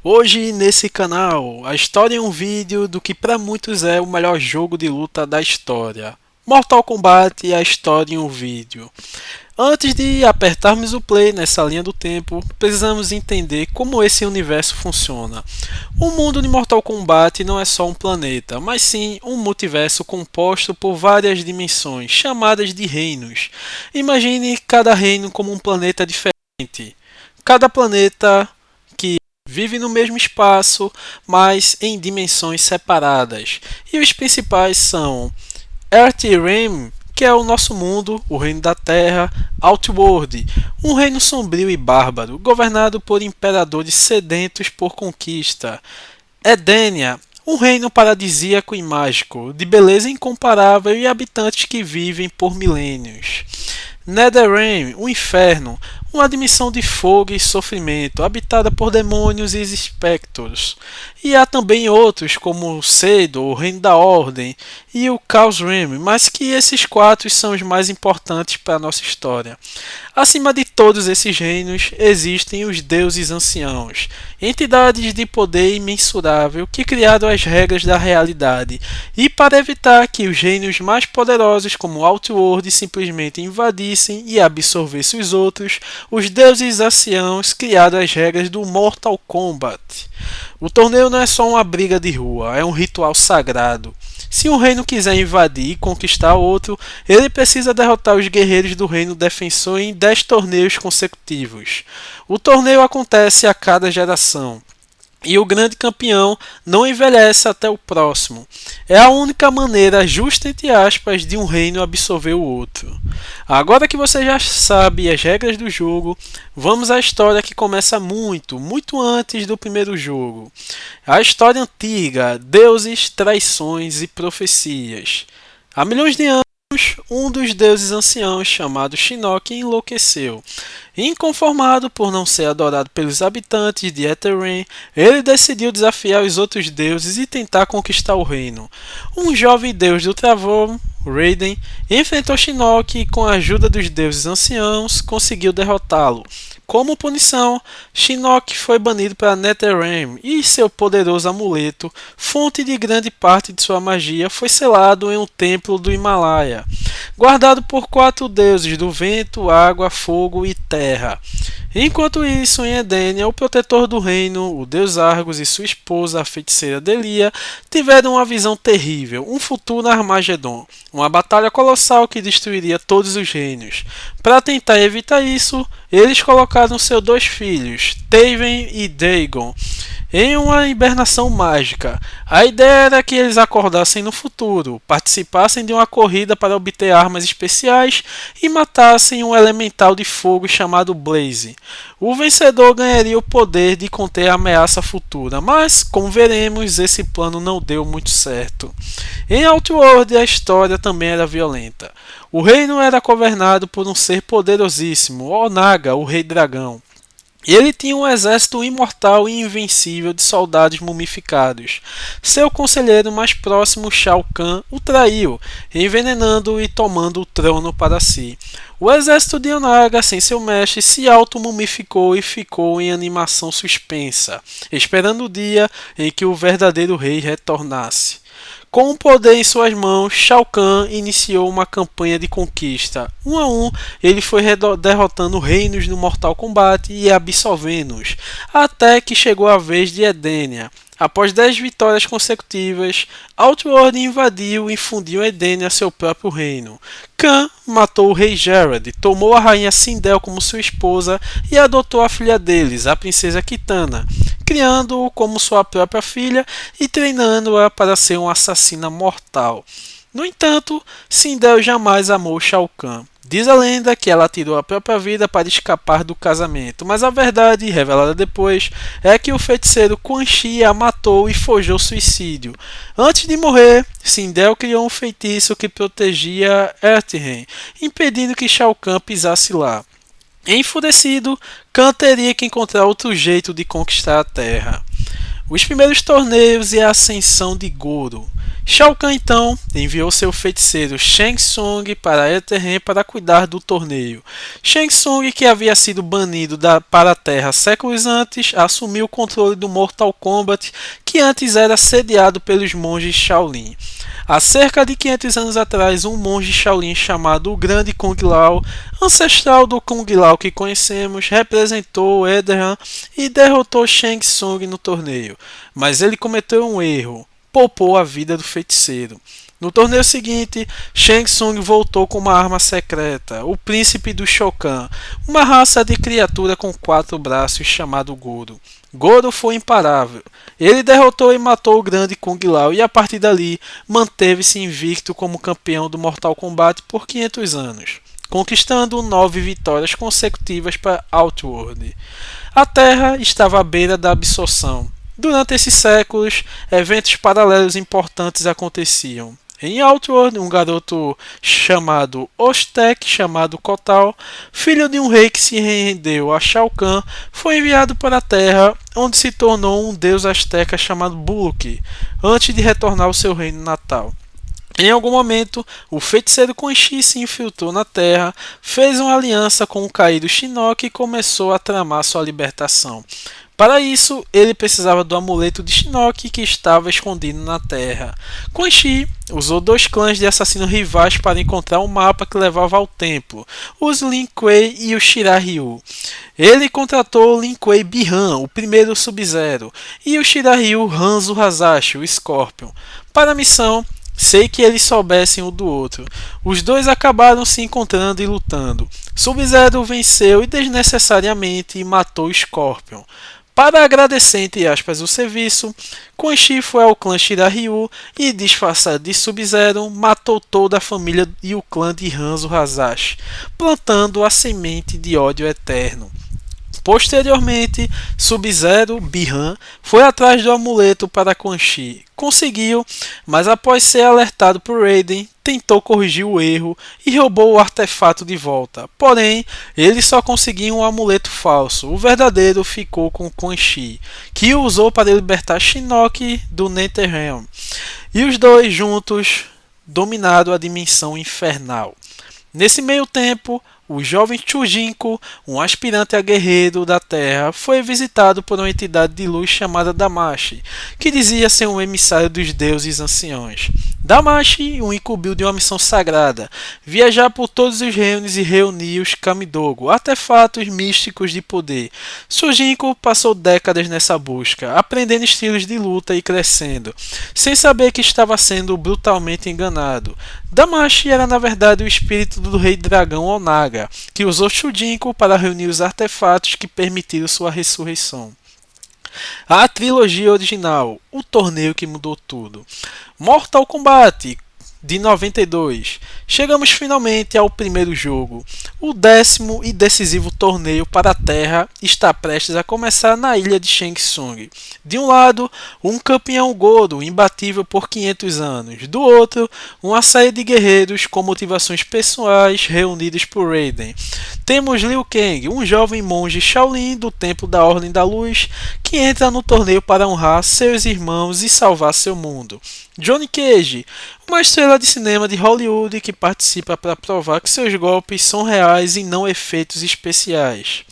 Hoje nesse canal, a história é um vídeo do que para muitos é o melhor jogo de luta da história. Mortal Kombat e a história em um vídeo. Antes de apertarmos o play nessa linha do tempo, precisamos entender como esse universo funciona. O mundo de Mortal Kombat não é só um planeta, mas sim um multiverso composto por várias dimensões, chamadas de reinos. Imagine cada reino como um planeta diferente. Cada planeta que vive no mesmo espaço, mas em dimensões separadas. E os principais são Earthrealm, que é o nosso mundo, o reino da Terra; Outworld, um reino sombrio e bárbaro, governado por imperadores sedentos por conquista; Edenia, um reino paradisíaco e mágico, de beleza incomparável e habitantes que vivem por milênios; Netherrealm, o inferno, uma dimensão de fogo e sofrimento, habitada por demônios e espectros. E há também outros, como o Seido, o Reino da Ordem, e o Chaos Realm, mas que esses quatro são os mais importantes para a nossa história. Acima de todos esses reinos existem os deuses anciãos, entidades de poder imensurável que criaram as regras da realidade, e para evitar que os reinos mais poderosos como Outworld simplesmente invadissem e absorvessem os outros, os deuses anciãos criaram as regras do Mortal Kombat. O torneio não é só uma briga de rua, é um ritual sagrado. Se um reino quiser invadir e conquistar outro, ele precisa derrotar os guerreiros do reino defensor em 10 torneios consecutivos. O torneio acontece a cada geração, e o grande campeão não envelhece até o próximo. É a única maneira justa, entre aspas, de um reino absorver o outro. Agora que você já sabe as regras do jogo, vamos à história que começa muito antes do primeiro jogo. A história antiga, deuses, traições e profecias. Há milhões de anos, um dos deuses anciãos, chamado Shinnok, enlouqueceu. Inconformado por não ser adorado pelos habitantes de Earthrealm, ele decidiu desafiar os outros deuses e tentar conquistar o reino. Um jovem deus do travão, Raiden, enfrentou Shinnok e, com a ajuda dos deuses anciãos, conseguiu derrotá-lo. Como punição, Shinnok foi banido para Netherrealm e seu poderoso amuleto, fonte de grande parte de sua magia, foi selado em um templo do Himalaia, guardado por 4 deuses do vento, água, fogo e terra. Enquanto isso, em Edenia, o protetor do reino, o deus Argos, e sua esposa, a feiticeira Delia, tiveram uma visão terrível, um futuro Armagedon, uma batalha colossal que destruiria todos os reinos. Para tentar evitar isso, eles colocaram seus 2 filhos, Taven e Dagon, em uma hibernação mágica. A ideia era que eles acordassem no futuro, participassem de uma corrida para obter armas especiais e matassem um elemental de fogo chamado Blaze. O vencedor ganharia o poder de conter a ameaça futura, mas, como veremos, esse plano não deu muito certo. Em Outworld, a história também era violenta. O reino era governado por um ser poderosíssimo, Onaga, o Rei Dragão. Ele tinha um exército imortal e invencível de soldados mumificados. Seu conselheiro mais próximo, Shao Kahn, o traiu, envenenando-o e tomando o trono para si. O exército de Onaga, sem seu mestre, se auto-mumificou e ficou em animação suspensa, esperando o dia em que o verdadeiro rei retornasse. Com o poder em suas mãos, Shao Kahn iniciou uma campanha de conquista. Um a um, ele foi derrotando reinos no Mortal Kombat e absolvendo-os, até que chegou a vez de Edenia. Após 10 vitórias consecutivas, Outworld invadiu e fundiu Edenia a seu próprio reino. Kahn matou o rei Jarrod, tomou a rainha Sindel como sua esposa e adotou a filha deles, a princesa Kitana, criando-o como sua própria filha e treinando-a para ser uma assassina mortal. No entanto, Sindel jamais amou Shao Kahn. Diz a lenda que ela tirou a própria vida para escapar do casamento, mas a verdade, revelada depois, é que o feiticeiro Quan Chi a matou e forjou suicídio. Antes de morrer, Sindel criou um feitiço que protegia Earthrealm, impedindo que Shao Kahn pisasse lá. Enfurecido, Kahn teria que encontrar outro jeito de conquistar a Terra. Os primeiros torneios e a ascensão de Goro. Shao Kahn então enviou seu feiticeiro Shang Tsung para Eterren para cuidar do torneio. Shang Tsung, que havia sido banido para a Terra séculos antes, assumiu o controle do Mortal Kombat, que antes era sediado pelos monges Shaolin. Há cerca de 500 anos atrás, um monge Shaolin chamado o Grande Kung Lao, ancestral do Kung Lao que conhecemos, representou Eterren e derrotou Shang Tsung no torneio. Mas ele cometeu um erro: poupou a vida do feiticeiro. No torneio seguinte, Shang Tsung voltou com uma arma secreta, o Príncipe do Shokan, uma raça de criatura com 4 braços chamado Goro. Goro foi imparável. Ele derrotou e matou o grande Kung Lao e a partir dali manteve-se invicto como campeão do Mortal Kombat por 500 anos, conquistando 9 vitórias consecutivas para Outworld. A Terra estava à beira da absorção. Durante esses séculos, eventos paralelos importantes aconteciam. Em Outworld, um garoto chamado Ostek, chamado Kotal, filho de um rei que se rendeu a Shao Kahn, foi enviado para a Terra, onde se tornou um deus asteca chamado Buluk, antes de retornar ao seu reino natal. Em algum momento, o feiticeiro Quan Chi se infiltrou na Terra, fez uma aliança com o caído Shinnok e começou a tramar sua libertação. Para isso, ele precisava do amuleto de Shinnok que estava escondido na Terra. Quan Chi usou 2 clãs de assassinos rivais para encontrar um mapa que levava ao templo, os Lin Kuei e o Shirai Ryu. Ele contratou o Lin Kuei Bi-Han, o primeiro Sub-Zero, e o Shirai Ryu Hanzo Hasashi, o Scorpion. Para a missão, sei que eles soubessem um do outro. Os dois acabaram se encontrando e lutando. Sub-Zero venceu e desnecessariamente matou Scorpion. Para agradecer, entre aspas, o serviço, Quan Chi foi ao clã Shirai Ryu e, disfarçado de Sub-Zero, matou toda a família e o clã de Hanzo Hasashi, plantando a semente de ódio eterno. Posteriormente, Sub-Zero, Bi-Han, foi atrás do amuleto para Quan Chi. Conseguiu, mas após ser alertado por Raiden, tentou corrigir o erro e roubou o artefato de volta. Porém, ele só conseguiu um amuleto falso. O verdadeiro ficou com Quan Chi, que o usou para libertar Shinnok do Netherrealm. E os dois juntos dominaram a dimensão infernal. Nesse meio tempo, o jovem Chujinko, um aspirante a guerreiro da Terra, foi visitado por uma entidade de luz chamada Damashi, que dizia ser um emissário dos deuses anciãos. Damashi o incumbiu de uma missão sagrada: viajar por todos os reinos e reunir os Kamidogo, artefatos místicos de poder. Chujinko passou décadas nessa busca, aprendendo estilos de luta e crescendo, sem saber que estava sendo brutalmente enganado. Damashi era na verdade o espírito do rei dragão Onaga, que usou Chujinko para reunir os artefatos que permitiram sua ressurreição. A trilogia original, o torneio que mudou tudo. Mortal Kombat de 92. Chegamos finalmente ao primeiro jogo. O 10º e decisivo torneio para a Terra está prestes a começar na ilha de Shang Tsung. De um lado, um campeão Goro imbatível por 500 anos. Do outro, uma série de guerreiros com motivações pessoais reunidos por Raiden. Temos Liu Kang, um jovem monge Shaolin do Templo da Ordem da Luz, que entra no torneio para honrar seus irmãos e salvar seu mundo. Johnny Cage, uma estrela de cinema de Hollywood que participa para provar que seus golpes são reais e não efeitos especiais.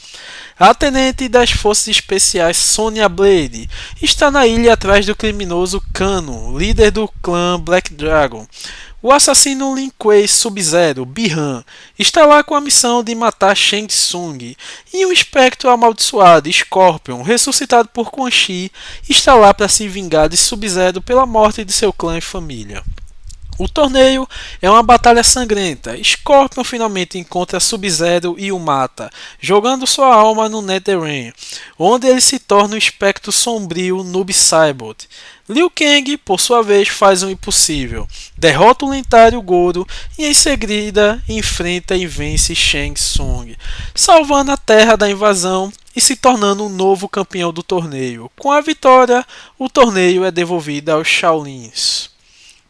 A tenente das forças especiais Sonya Blade está na ilha atrás do criminoso Kano, líder do clã Black Dragon. O assassino Lin Kuei Sub-Zero, Bi-Han, está lá com a missão de matar Shang Tsung, e um espectro amaldiçoado, Scorpion, ressuscitado por Quan Chi, está lá para se vingar de Sub-Zero pela morte de seu clã e família. O torneio é uma batalha sangrenta. Scorpion finalmente encontra Sub-Zero e o mata, jogando sua alma no Netherrealm, onde ele se torna um espectro sombrio Noob Saibot. Liu Kang, por sua vez, faz o impossível. Derrota o lendário Goro e em seguida enfrenta e vence Shang Tsung, salvando a Terra da invasão e se tornando um novo campeão do torneio. Com a vitória, o torneio é devolvido aos Shaolins.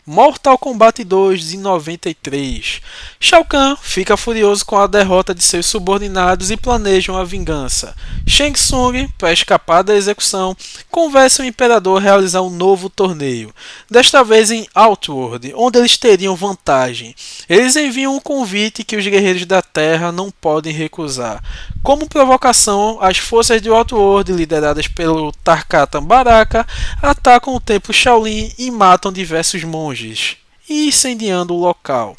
Mortal Kombat 2 de 93. Shao Kahn fica furioso com a derrota de seus subordinados e planeja uma vingança. Shang Tsung, para escapar da execução, convence o Imperador a realizar um novo torneio, desta vez em Outworld, onde eles teriam vantagem. Eles enviam um convite que os Guerreiros da Terra não podem recusar. Como provocação, as forças de Outworld, lideradas pelo Tarkatan Baraka, atacam o templo Shaolin e matam diversos monges, incendiando o local.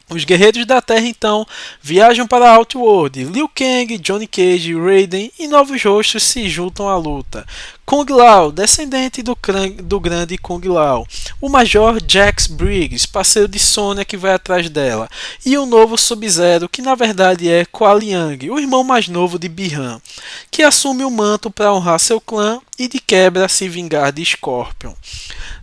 Os Guerreiros da Terra então viajam para Outworld. Liu Kang, Johnny Cage, Raiden e novos rostos se juntam à luta. Kung Lao, descendente do grande Kung Lao. O Major Jax Briggs, parceiro de Sonya que vai atrás dela. E o novo Sub-Zero, que na verdade é Kuai Liang, o irmão mais novo de Bi-Han, que assume o manto para honrar seu clã e de quebra se vingar de Scorpion.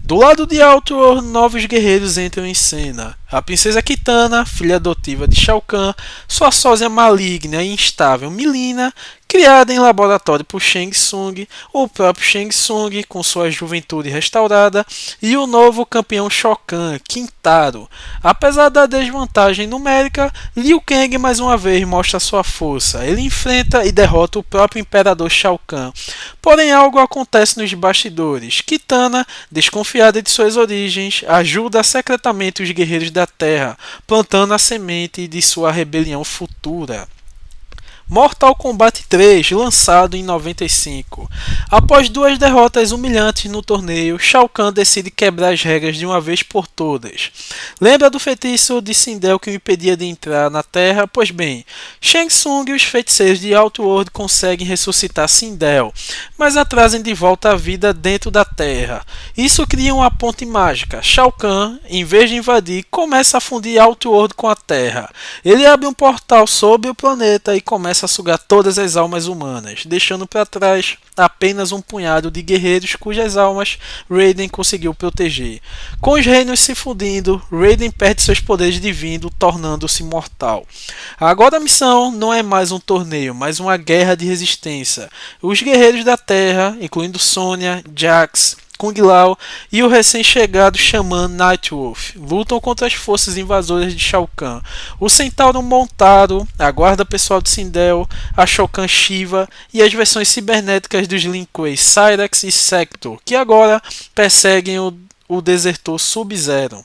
Do lado de Outworld, novos guerreiros entram em cena. A princesa Kitana, filha adotiva de Shao Kahn, sua sósia maligna e instável Mileena, criada em laboratório por Shang Tsung, o próprio Shang Tsung com sua juventude restaurada e o novo campeão Shokan, Kintaro. Apesar da desvantagem numérica, Liu Kang mais uma vez mostra sua força. Ele enfrenta e derrota o próprio Imperador Shao Kahn. Porém, algo acontece nos bastidores. Kitana, desconfiada de suas origens, ajuda secretamente os Guerreiros da Terra, plantando a semente de sua rebelião futura. Mortal Kombat 3, lançado em 95. Após duas derrotas humilhantes no torneio, Shao Kahn decide quebrar as regras de uma vez por todas. Lembra do feitiço de Sindel que o impedia de entrar na Terra? Pois bem, Shang Tsung e os feiticeiros de Outworld conseguem ressuscitar Sindel, mas a trazem de volta à vida dentro da Terra. Isso cria uma ponte mágica. Shao Kahn, em vez de invadir, começa a fundir Outworld com a Terra. Ele abre um portal sobre o planeta e começa a sugar todas as almas humanas, deixando para trás apenas um punhado de guerreiros cujas almas Raiden conseguiu proteger. Com os reinos se fundindo, Raiden perde seus poderes divinos, tornando-se mortal. Agora a missão não é mais um torneio, mas uma guerra de resistência. Os guerreiros da Terra, incluindo Sonya, Jax, Kung Lao e o recém-chegado xamã Nightwolf lutam contra as forças invasoras de Shao Kahn. O Centauro Montaro, a guarda pessoal de Sindel, a Shao Kahn Shiva e as versões cibernéticas dos Lin Kuei, Cyrax e Sector, que agora perseguem o desertor Sub-Zero.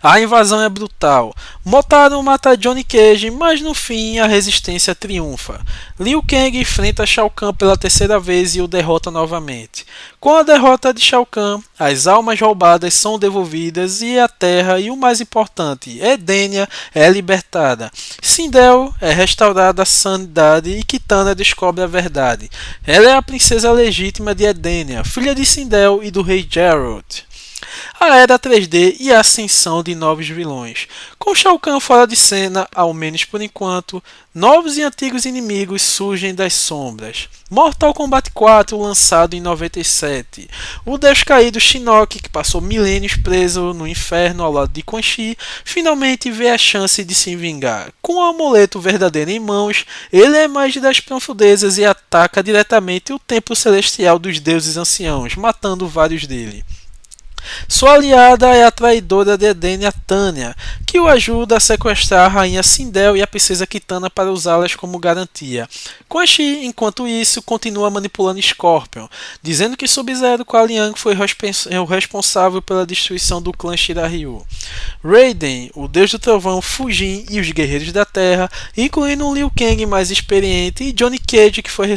A invasão é brutal. Motaro mata Johnny Cage, mas no fim a resistência triunfa. Liu Kang enfrenta Shao Kahn pela terceira vez e o derrota novamente. Com a derrota de Shao Kahn, as almas roubadas são devolvidas e a Terra e o mais importante, Edenia, é libertada. Sindel é restaurada à sanidade e Kitana descobre a verdade. Ela é a princesa legítima de Edenia, filha de Sindel e do rei Geralt. A era 3D e a ascensão de novos vilões. Com Shao Kahn fora de cena, ao menos por enquanto, novos e antigos inimigos surgem das sombras. Mortal Kombat 4, lançado em 97. O deus caído Shinnok, que passou milênios preso no inferno ao lado de Quan Chi, finalmente vê a chance de se vingar. Com o amuleto verdadeiro em mãos, ele emerge das profundezas e ataca diretamente o templo celestial dos deuses anciãos, matando vários dele. Sua aliada é a traidora de Edenia, Tanya, que o ajuda a sequestrar a rainha Sindel e a princesa Kitana para usá-las como garantia. Quan Chi, enquanto isso, continua manipulando Scorpion, dizendo que Sub-Zero Kuai Liang foi o responsável pela destruição do clã Shirahyu. Raiden, o deus do trovão, Fujin e os guerreiros da terra, incluindo um Liu Kang mais experiente e Johnny Cage, que foi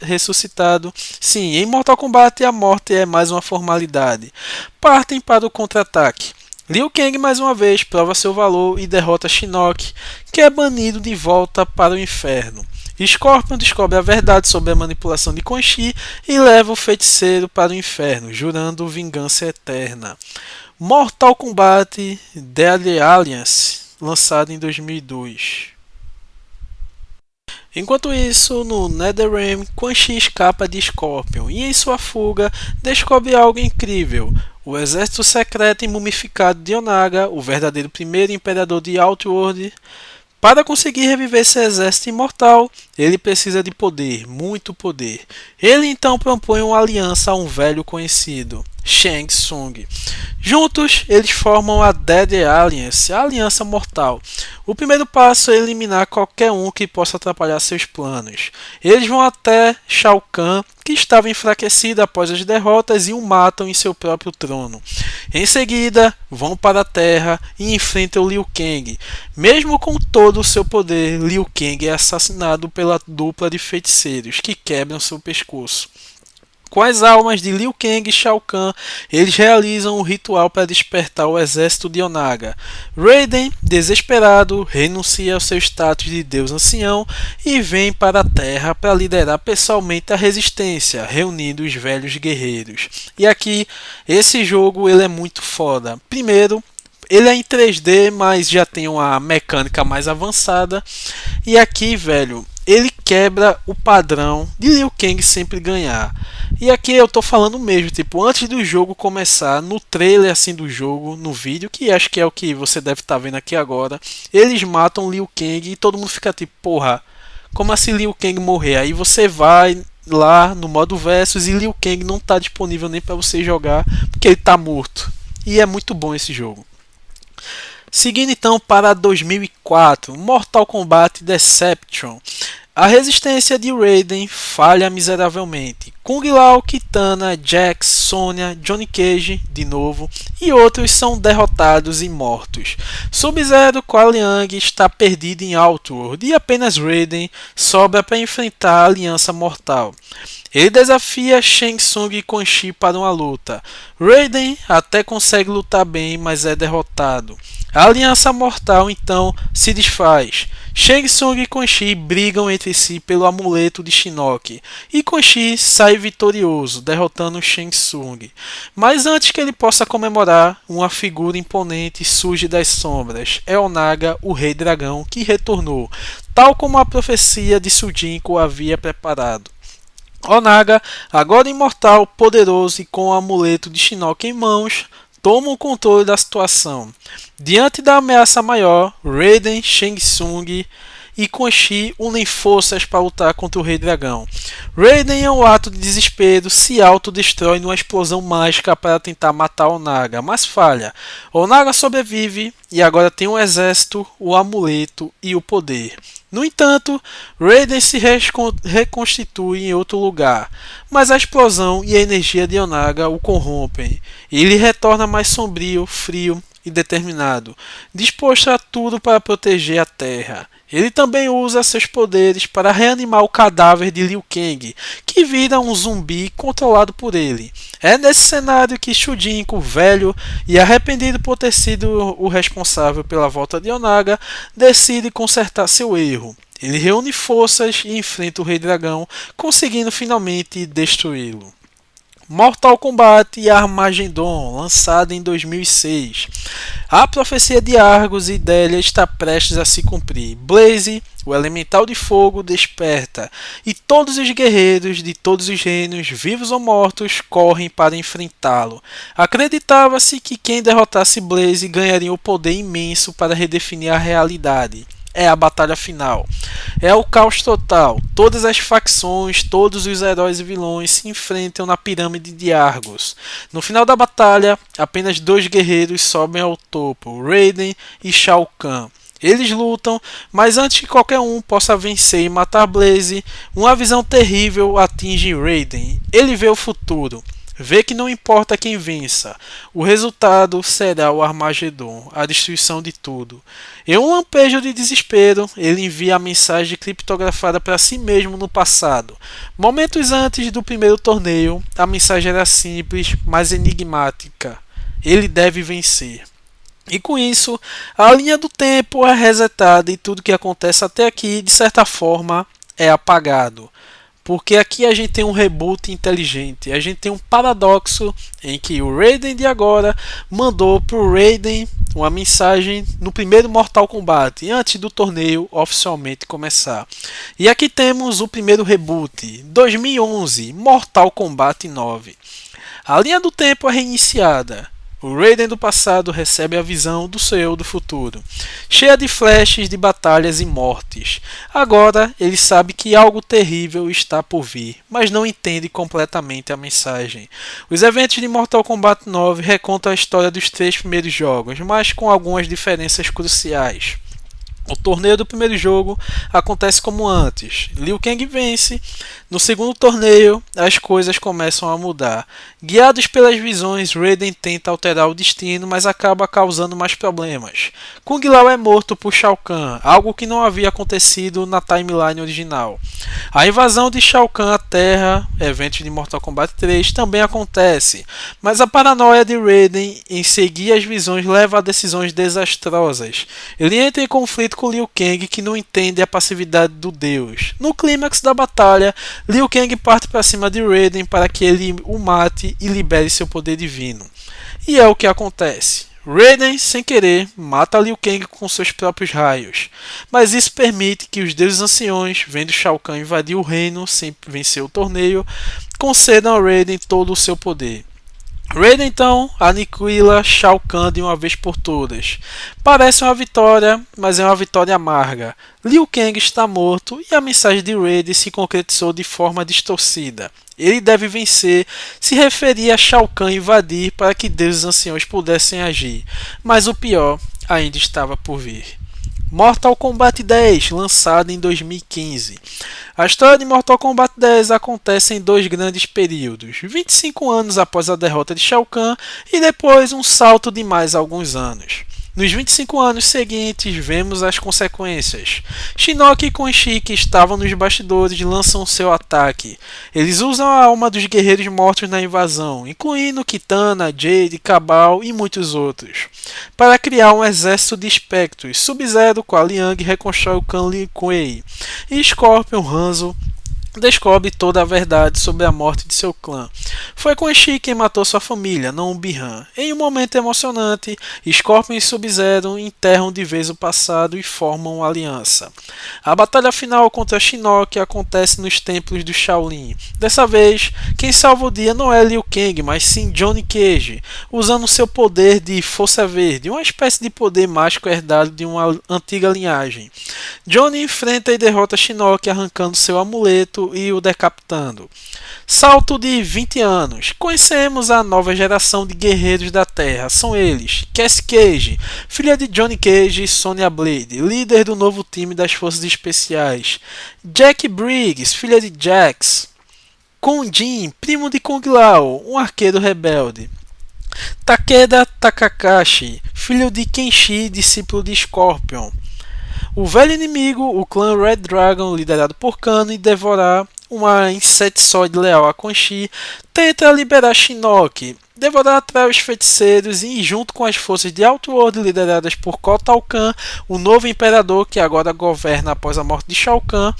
ressuscitado. Sim, em Mortal Kombat a morte é mais uma formalidade. Partem para o contra-ataque. Liu Kang mais uma vez prova seu valor e derrota Shinnok, que é banido de volta para o inferno. Scorpion descobre a verdade sobre a manipulação de Quan Chi e leva o feiticeiro para o inferno, jurando vingança eterna. Mortal Kombat The Alliance, lançado em 2002. Enquanto isso, no Netherrealm, Quan Chi escapa de Scorpion e em sua fuga descobre algo incrível. O exército secreto e mumificado de Onaga, o verdadeiro primeiro imperador de Outworld. Para conseguir reviver seu exército imortal, ele precisa de poder, muito poder. Ele então propõe uma aliança a um velho conhecido. Shang Tsung. Juntos, eles formam a Dead Alliance, a Aliança Mortal. O primeiro passo é eliminar qualquer um que possa atrapalhar seus planos. Eles vão até Shao Kahn, que estava enfraquecido após as derrotas, e o matam em seu próprio trono. Em seguida, vão para a Terra e enfrentam Liu Kang. Mesmo com todo o seu poder, Liu Kang é assassinado pela dupla de feiticeiros, que quebram seu pescoço. Com as almas de Liu Kang e Shao Kahn, eles realizam um ritual para despertar o exército de Onaga. Raiden, desesperado, renuncia ao seu status de Deus Ancião e vem para a Terra para liderar pessoalmente a resistência, reunindo os velhos guerreiros. E aqui, esse jogo ele é muito foda. Primeiro, ele é em 3D, mas já tem uma mecânica mais avançada. E aqui, velho, ele quebra o padrão de Liu Kang sempre ganhar. E aqui eu tô falando mesmo, tipo, antes do jogo começar, no trailer assim do jogo, no vídeo, que acho que é o que você deve estar vendo aqui agora, eles matam Liu Kang e todo mundo fica tipo, porra, como assim Liu Kang morrer? Aí você vai lá no modo versus e Liu Kang não tá disponível nem para você jogar, porque ele tá morto. E é muito bom esse jogo. Seguindo então para 2004, Mortal Kombat Deception. A resistência de Raiden falha miseravelmente. Kung Lao, Kitana, Jax, Sonya, Johnny Cage, de novo, e outros são derrotados e mortos. Sub-Zero, Kuai Liang está perdido em Outworld e apenas Raiden sobra para enfrentar a Aliança Mortal. Ele desafia Shang Tsung e Quan Chi para uma luta. Raiden até consegue lutar bem, mas é derrotado. A Aliança Mortal então se desfaz. Shang Tsung e Quan Chi brigam entre si pelo amuleto de Shinnok, e Quan Chi sai vitorioso, derrotando Shang Tsung. Mas antes que ele possa comemorar, uma figura imponente surge das sombras. É Onaga, o Rei Dragão, que retornou, tal como a profecia de Sujinko havia preparado. Onaga, agora imortal, poderoso e com o amuleto de Shinnok em mãos, toma o controle da situação. Diante da ameaça maior, Raiden, Shang Tsung e Quan Chi unem forças para lutar contra o Rei Dragão. Raiden, em um ato de desespero, se autodestrói numa explosão mágica para tentar matar Onaga, mas falha. Onaga sobrevive e agora tem um exército, o amuleto e o poder. No entanto, Raiden se reconstitui em outro lugar, mas a explosão e a energia de Onaga o corrompem, e ele retorna mais sombrio, frio e determinado, disposto a tudo para proteger a Terra. Ele também usa seus poderes para reanimar o cadáver de Liu Kang, que vira um zumbi controlado por ele. É nesse cenário que Shujinko, velho e arrependido por ter sido o responsável pela volta de Onaga, decide consertar seu erro. Ele reúne forças e enfrenta o Rei Dragão, conseguindo finalmente destruí-lo. Mortal Kombat Armageddon, lançado em 2006. A profecia de Argus e Delia está prestes a se cumprir. Blaze, o elemental de fogo, desperta, e todos os guerreiros de todos os reinos, vivos ou mortos, correm para enfrentá-lo. Acreditava-se que quem derrotasse Blaze ganharia o poder imenso para redefinir a realidade. É a batalha final. É o caos total. Todas as facções, todos os heróis e vilões se enfrentam na pirâmide de Argus. No final da batalha, apenas 2 guerreiros sobem ao topo, Raiden e Shao Kahn. Eles lutam, mas antes que qualquer um possa vencer e matar Blaze, uma visão terrível atinge Raiden. Ele vê o futuro. Vê que não importa quem vença, o resultado será o Armagedon, a destruição de tudo. Em um lampejo de desespero, ele envia a mensagem criptografada para si mesmo no passado. Momentos antes do primeiro torneio, a mensagem era simples, mas enigmática. Ele deve vencer. E com isso, a linha do tempo é resetada e tudo que acontece até aqui, de certa forma, é apagado. Porque aqui a gente tem um reboot inteligente, a gente tem um paradoxo em que o Raiden de agora mandou para o Raiden uma mensagem no primeiro Mortal Kombat, antes do torneio oficialmente começar. E aqui temos o primeiro reboot, 2011, Mortal Kombat 9. A linha do tempo é reiniciada. O Raiden do passado recebe a visão do seu eu do futuro, cheia de flashes de batalhas e mortes. Agora ele sabe que algo terrível está por vir, mas não entende completamente a mensagem. Os eventos de Mortal Kombat 9 recontam a história dos 3 primeiros jogos, mas com algumas diferenças cruciais. O torneio do primeiro jogo acontece como antes. Liu Kang vence. No segundo torneio, as coisas começam a mudar. Guiados pelas visões, Raiden tenta alterar o destino, mas acaba causando mais problemas. Kung Lao é morto por Shao Kahn, algo que não havia acontecido na timeline original. A invasão de Shao Kahn à Terra, evento de Mortal Kombat 3, também acontece, mas a paranoia de Raiden em seguir as visões leva a decisões desastrosas. Ele entra em conflito com Liu Kang, que não entende a passividade do deus. No clímax da batalha, Liu Kang parte para cima de Raiden para que ele o mate e libere seu poder divino. E é o que acontece. Raiden, sem querer, mata Liu Kang com seus próprios raios, mas isso permite que os deuses anciões, vendo Shao Kahn invadir o reino sem vencer o torneio, concedam a Raiden todo o seu poder. Raiden então aniquila Shao Kahn de uma vez por todas. Parece uma vitória, mas é uma vitória amarga. Liu Kang está morto e a mensagem de Raiden se concretizou de forma distorcida. Ele deve vencer, se referia a Shao Kahn invadir para que deuses anciões pudessem agir. Mas o pior ainda estava por vir. Mortal Kombat 10, lançado em 2015. A história de Mortal Kombat 10 acontece em 2 grandes períodos, 25 anos após a derrota de Shao Kahn e depois um salto de mais alguns anos. Nos 25 anos seguintes, vemos as consequências. Shinnok e Quan Chi, que estavam nos bastidores, lançam seu ataque. Eles usam a alma dos guerreiros mortos na invasão, incluindo Kitana, Jade, Kabal e muitos outros, para criar um exército de espectros. Sub-Zero, Kuo Liang, reconstrói o clã Lin Kuei, e Scorpion, Hanzo descobre toda a verdade sobre a morte de seu clã. Foi Quan Chi quem matou sua família, não o Bi-Han. Em um momento emocionante, Scorpion e Sub-Zero enterram de vez o passado e formam uma aliança. A batalha final contra Shinnok acontece nos templos do Shaolin. Dessa vez, quem salva o dia não é Liu Kang, mas sim Johnny Cage, usando seu poder de Força Verde, uma espécie de poder mágico herdado de uma antiga linhagem. Johnny enfrenta e derrota Shinnok arrancando seu amuleto e o decapitando. Salto de 20 anos. Conhecemos a nova geração de guerreiros da Terra. São eles: Cassie Cage, filha de Johnny Cage e Sonya Blade, líder do novo time das Forças Especiais. Jack Briggs, filha de Jax. Kun Jin, primo de Kung Lao, um arqueiro rebelde. Takeda Takakashi, filho de Kenshi, discípulo de Scorpion. O velho inimigo, o clã Red Dragon, liderado por Kano, e devorar uma insectoide leal a Quan Chi, tenta liberar Shinnok. Devorar atrai os feiticeiros e, junto com as forças de Outworld lideradas por Kotal Kahn, o novo imperador que agora governa após a morte de Shao Kahn,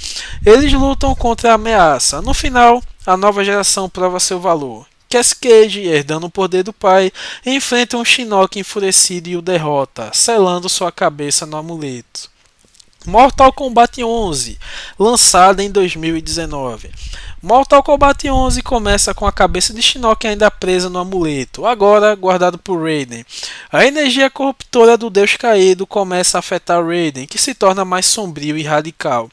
eles lutam contra a ameaça. No final, a nova geração prova seu valor. Cassie Cage, herdando o poder do pai, enfrenta um Shinnok enfurecido e o derrota, selando sua cabeça no amuleto. Mortal Kombat 11, lançado em 2019. Mortal Kombat 11 começa com a cabeça de Shinnok ainda presa no amuleto, agora guardado por Raiden. A energia corruptora do deus caído começa a afetar Raiden, que se torna mais sombrio e radical,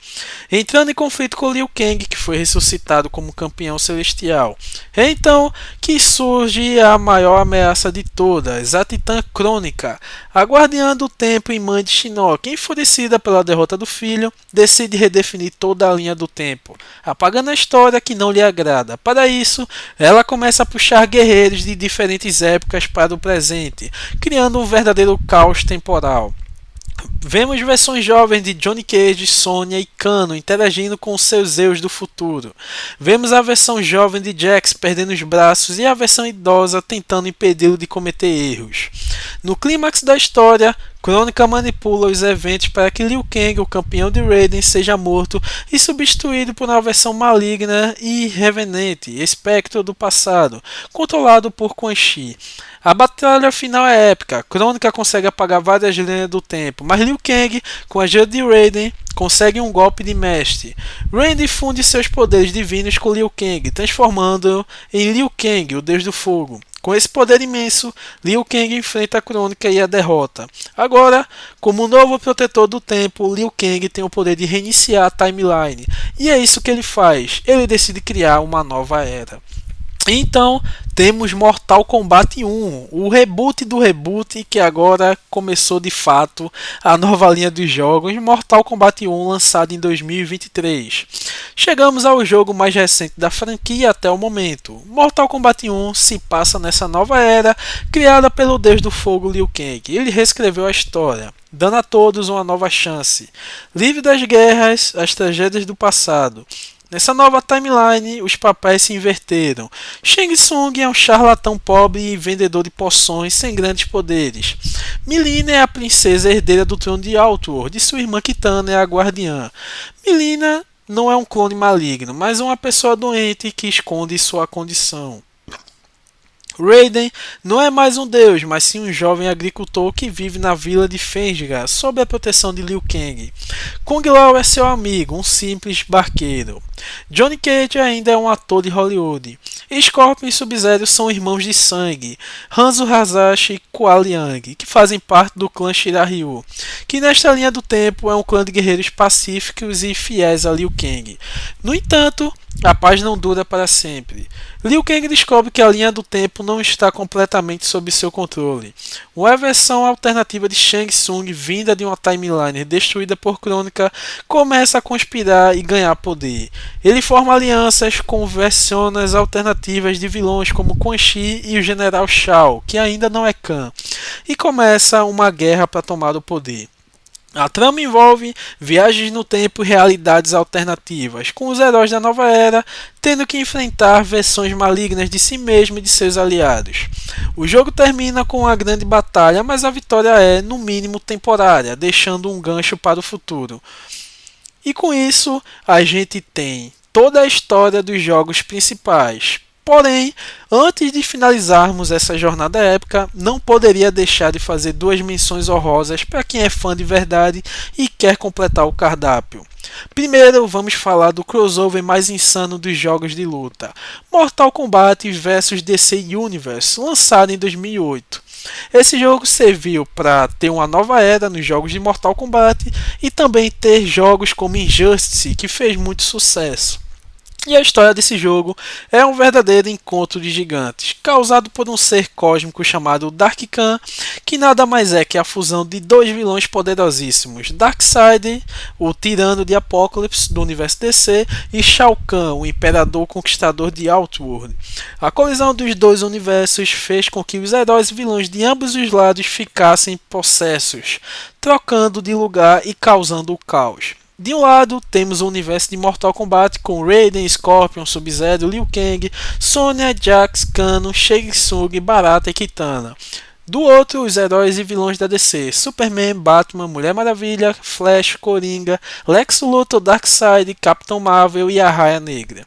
entrando em conflito com Liu Kang, que foi ressuscitado como campeão celestial. É então que surge a maior ameaça de todas, a Titã Crônica, a guardiã do tempo e mãe de Shinnok, enfurecida pela derrota do filho, decide redefinir toda a linha do tempo, apagando a história que não lhe agrada. Para isso, ela começa a puxar guerreiros de diferentes épocas para o presente, criando um verdadeiro caos temporal. Vemos versões jovens de Johnny Cage, Sonya e Kano interagindo com seus eus do futuro. Vemos a versão jovem de Jax perdendo os braços e a versão idosa tentando impedi-lo de cometer erros. No clímax da história, Crônica manipula os eventos para que Liu Kang, o campeão de Raiden, seja morto e substituído por uma versão maligna e revenante, espectro do passado, controlado por Quan Chi. A batalha final é épica. Crônica consegue apagar várias linhas do tempo, mas Liu Kang, com a ajuda de Raiden, consegue um golpe de mestre. Raiden funde seus poderes divinos com Liu Kang, transformando-o em Liu Kang, o deus do fogo. Com esse poder imenso, Liu Kang enfrenta a Crônica e a derrota. Agora, como novo protetor do tempo, Liu Kang tem o poder de reiniciar a timeline. E é isso que ele faz. Ele decide criar uma nova era. Então, temos Mortal Kombat 1, o reboot do reboot que agora começou de fato a nova linha dos jogos, Mortal Kombat 1 lançado em 2023. Chegamos ao jogo mais recente da franquia até o momento. Mortal Kombat 1 se passa nessa nova era, criada pelo Deus do Fogo Liu Kang. Ele reescreveu a história, dando a todos uma nova chance, livre das guerras, as tragédias do passado. Nessa nova timeline, os papéis se inverteram. Shang Tsung é um charlatão pobre e vendedor de poções sem grandes poderes. Mileena é a princesa herdeira do trono de Outworld e sua irmã Kitana é a guardiã. Mileena não é um clone maligno, mas uma pessoa doente que esconde sua condição. Raiden não é mais um deus, mas sim um jovem agricultor que vive na vila de Fenjgar, sob a proteção de Liu Kang. Kung Lao é seu amigo, um simples barqueiro. Johnny Cage ainda é um ator de Hollywood. Scorpion e Sub-Zero são irmãos de sangue, Hanzo Hasashi e Kuai Liang, que fazem parte do clã Shirahyu, que nesta linha do tempo é um clã de guerreiros pacíficos e fiéis a Liu Kang. No entanto, a paz não dura para sempre. Liu Kang descobre que a linha do tempo não está completamente sob seu controle. Uma versão alternativa de Shang Tsung, vinda de uma timeline destruída por Crônica, começa a conspirar e ganhar poder. Ele forma alianças com versões alternativas de vilões como Quan Chi e o General Shao, que ainda não é Khan, e começa uma guerra para tomar o poder. A trama envolve viagens no tempo e realidades alternativas, com os heróis da nova era tendo que enfrentar versões malignas de si mesmo e de seus aliados. O jogo termina com uma grande batalha, mas a vitória é, no mínimo, temporária, deixando um gancho para o futuro. E com isso, a gente tem toda a história dos jogos principais. Porém, antes de finalizarmos essa jornada épica, não poderia deixar de fazer duas menções honrosas para quem é fã de verdade e quer completar o cardápio. Primeiro, vamos falar do crossover mais insano dos jogos de luta, Mortal Kombat vs DC Universe, lançado em 2008. Esse jogo serviu para ter uma nova era nos jogos de Mortal Kombat e também ter jogos como Injustice, que fez muito sucesso. E a história desse jogo é um verdadeiro encontro de gigantes, causado por um ser cósmico chamado Dark Khan, que nada mais é que a fusão de dois vilões poderosíssimos, Darkseid, o tirano de Apokolips do universo DC, e Shao Kahn, o imperador conquistador de Outworld. A colisão dos dois universos fez com que os heróis e vilões de ambos os lados ficassem possessos, trocando de lugar e causando o caos. De um lado, temos o universo de Mortal Kombat com Raiden, Scorpion, Sub-Zero, Liu Kang, Sonya, Jax, Kano, Shang Tsung, Barata e Kitana. Do outro, os heróis e vilões da DC, Superman, Batman, Mulher Maravilha, Flash, Coringa, Lex Luthor, Darkseid, Capitão Marvel e a Raia Negra.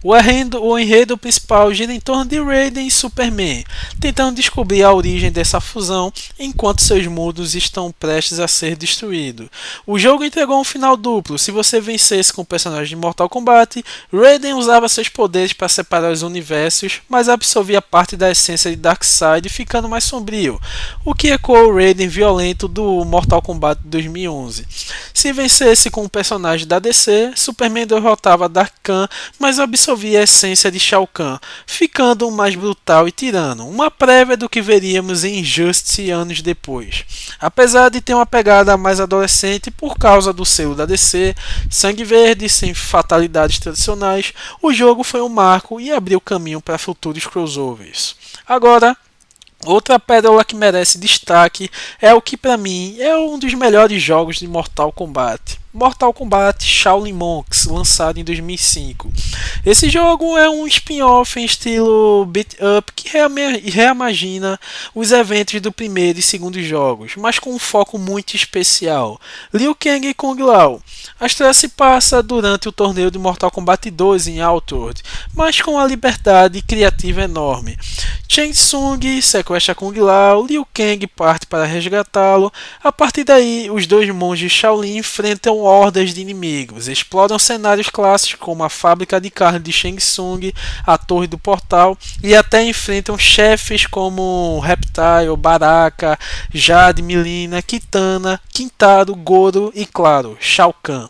O enredo principal gira em torno de Raiden e Superman, tentando descobrir a origem dessa fusão enquanto seus mundos estão prestes a ser destruídos. O jogo entregou um final duplo. Se você vencesse com o personagem de Mortal Kombat, Raiden usava seus poderes para separar os universos, mas absorvia parte da essência de Darkseid, ficando mais sombrio, o que ecoou o Raiden violento do Mortal Kombat 2011. Se vencesse com o personagem da DC, Superman derrotava Dark Khan, mas absorvia a essência de Shao Kahn, ficando mais brutal e tirano, uma prévia do que veríamos em Injustice anos depois. Apesar de ter uma pegada mais adolescente por causa do selo da DC, sangue verde, sem fatalidades tradicionais, o jogo foi um marco e abriu caminho para futuros crossovers. Agora, outra pérola que merece destaque é o que para mim é um dos melhores jogos de Mortal Kombat. Mortal Kombat Shaolin Monks, lançado em 2005. Esse jogo é um spin-off em estilo beat up que reimagina os eventos do primeiro e segundo jogos, mas com um foco muito especial. Liu Kang e Kung Lao. A história se passa durante o torneio de Mortal Kombat 2 em Outworld, mas com uma liberdade criativa enorme. Shang Tsung sequestra Kung Lao, Liu Kang parte para resgatá-lo. A partir daí, os dois monges Shaolin enfrentam hordas de inimigos, exploram cenários clássicos como a fábrica de carne de Shang Tsung, a torre do portal e até enfrentam chefes como Reptile, Baraka, Jade, Mileena, Kitana, Quintaro, Goro e, claro, Shao Kahn.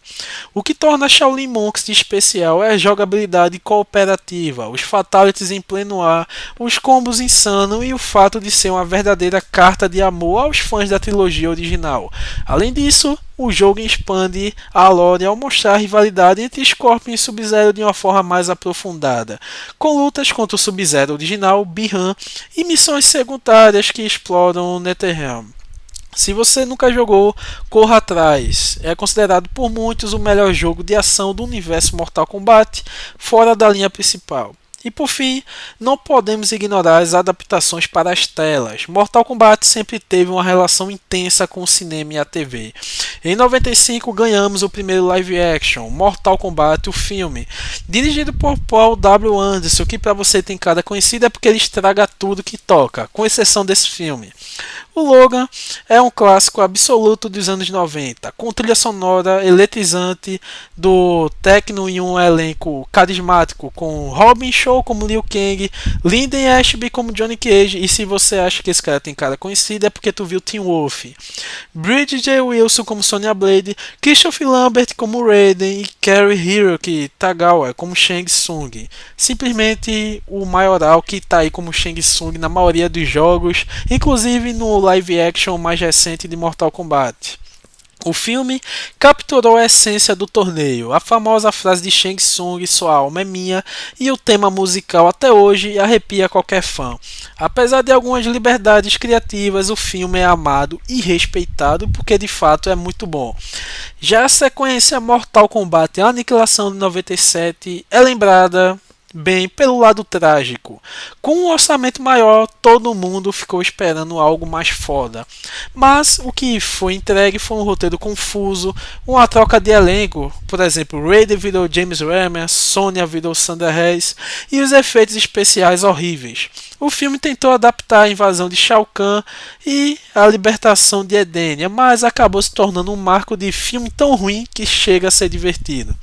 O que torna Shaolin Monks de especial é a jogabilidade cooperativa, os fatalities em pleno ar, os combos insanos e o fato de ser uma verdadeira carta de amor aos fãs da trilogia original. Além disso, o jogo expande a lore ao mostrar a rivalidade entre Scorpion e Sub-Zero de uma forma mais aprofundada, com lutas contra o Sub-Zero original, Bi-Han, e missões secundárias que exploram Netherrealm. Se você nunca jogou, corra atrás. É considerado por muitos o melhor jogo de ação do universo Mortal Kombat, fora da linha principal. E por fim, não podemos ignorar as adaptações para as telas. Mortal Kombat sempre teve uma relação intensa com o cinema e a TV. Em 95 ganhamos o primeiro live action, Mortal Kombat, o filme, dirigido por Paul W. Anderson, que para você tem cara conhecido é porque ele estraga tudo que toca, com exceção desse filme. O Logan é um clássico absoluto dos anos 90, com trilha sonora eletrizante do techno e um elenco carismático, com Robin Show como Liu Kang, Lyndon Ashby como Johnny Cage, e se você acha que esse cara tem cara conhecida é porque tu viu Teen Wolf. Bridget J. Wilson como Sonya Blade, Christopher Lambert como Raiden e Cary Hiroki Tagawa como Shang Tsung. Simplesmente o maioral que tá aí como Shang Tsung na maioria dos jogos, inclusive no live action mais recente de Mortal Kombat. O filme capturou a essência do torneio, a famosa frase de Shang Tsung, sua alma é minha, e o tema musical até hoje arrepia qualquer fã. Apesar de algumas liberdades criativas, o filme é amado e respeitado porque de fato é muito bom. Já a sequência Mortal Kombat Aniquilação de 97 é lembrada bem pelo lado trágico. Com um orçamento maior, todo mundo ficou esperando algo mais foda. Mas o que foi entregue foi um roteiro confuso, uma troca de elenco, por exemplo, Raiden virou James Remar, Sonya virou Sandra Hess, e os efeitos especiais horríveis. O filme tentou adaptar a invasão de Shao Kahn e a libertação de Edenia, mas acabou se tornando um marco de filme tão ruim que chega a ser divertido.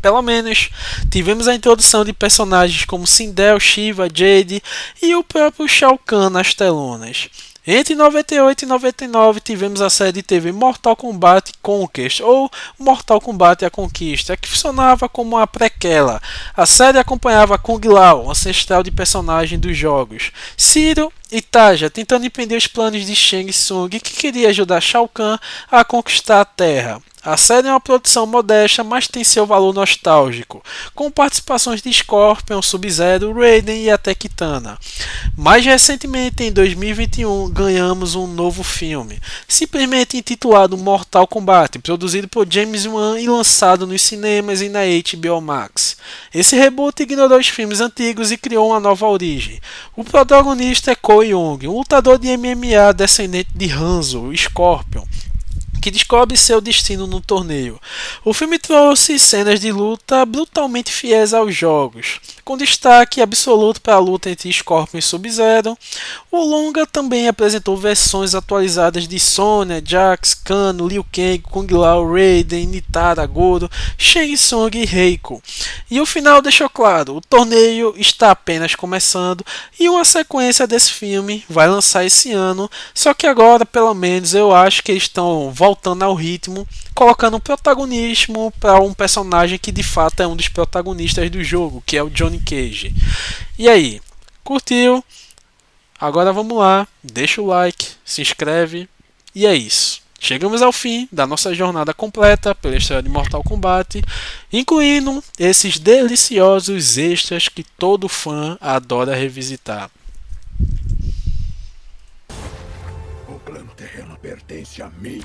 Pelo menos, tivemos a introdução de personagens como Sindel, Shiva, Jade e o próprio Shao Kahn nas telonas. Entre 98 e 99 tivemos a série de TV Mortal Kombat Conquest, ou Mortal Kombat A Conquista, que funcionava como uma prequela. A série acompanhava Kung Lao, ancestral de personagem dos jogos, Ciro e Taja, tentando impedir os planos de Shang Tsung, que queria ajudar Shao Kahn a conquistar a Terra. A série é uma produção modesta, mas tem seu valor nostálgico, com participações de Scorpion, Sub-Zero, Raiden e até Kitana. Mais recentemente, em 2021, ganhamos um novo filme, simplesmente intitulado Mortal Kombat, produzido por James Wan e lançado nos cinemas e na HBO Max. Esse reboot ignorou os filmes antigos e criou uma nova origem. O protagonista é Cole Young, um lutador de MMA descendente de Hanzo, o Scorpion, que descobre seu destino no torneio. O filme trouxe cenas de luta brutalmente fiéis aos jogos, com destaque absoluto para a luta entre Scorpion e Sub-Zero. O longa também apresentou versões atualizadas de Sonya, Jax, Kano, Liu Kang, Kung Lao, Raiden, Nitara, Goro, Shang Tsung e Reiko. E o final deixou claro, o torneio está apenas começando e uma sequência desse filme vai lançar esse ano, só que agora pelo menos eu acho que eles estão voltando ao ritmo, colocando um protagonismo para um personagem que de fato é um dos protagonistas do jogo, que é o Johnny Cage. E aí, curtiu? Agora vamos lá, deixa o like, se inscreve e é isso. Chegamos ao fim da nossa jornada completa pela história de Mortal Kombat, incluindo esses deliciosos extras que todo fã adora revisitar. O clã terreno pertence a mim.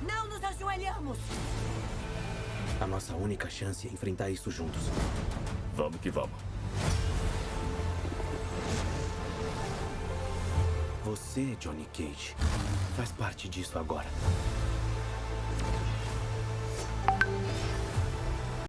Não nos ajoelhamos! A nossa única chance é enfrentar isso juntos. Vamos que vamos. Você, Johnny Cage, faz parte disso agora.